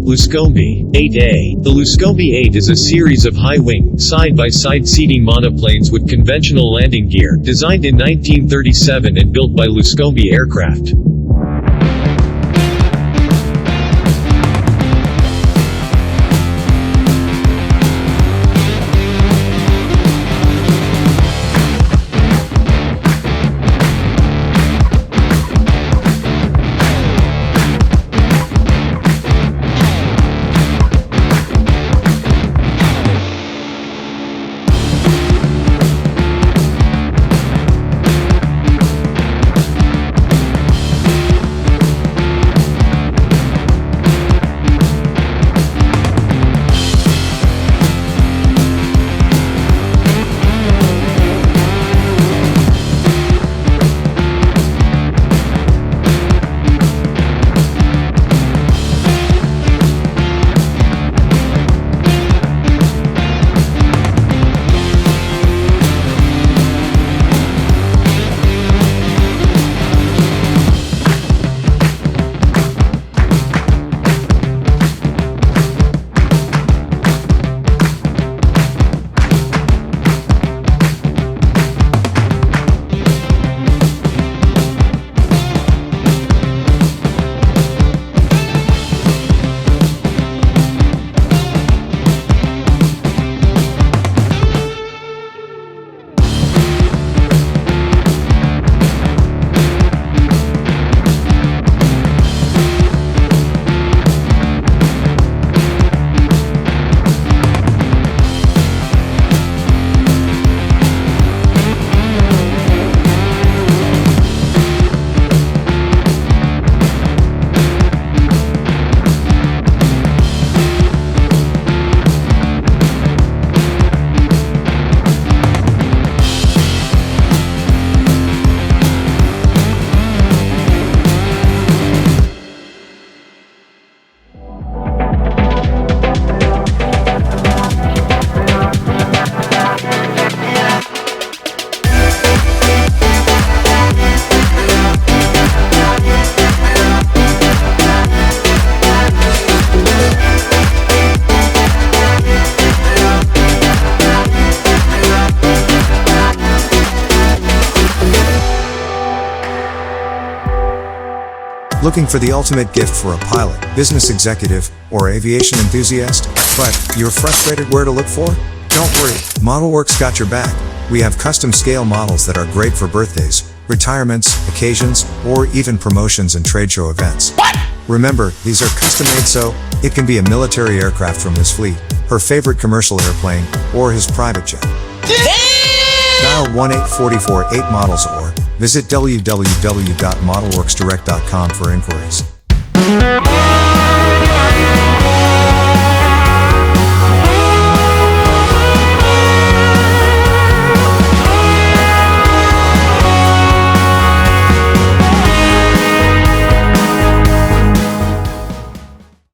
Luscombe 8A. The Luscombe 8 is a series of high-wing, side-by-side seating monoplanes with conventional landing gear, designed in 1937 and built by Luscombe Aircraft. Looking for the ultimate gift for a pilot, business executive, or aviation enthusiast? But you're frustrated where to look for? Don't worry, Modelworks got your back. We have custom scale models that are great for birthdays, retirements, occasions, or even promotions and trade show events. What? Remember, these are custom made, so it can be a military aircraft from his fleet, her favorite commercial airplane, or his private jet. Dial 1-844-8 models or visit www.modelworksdirect.com for inquiries.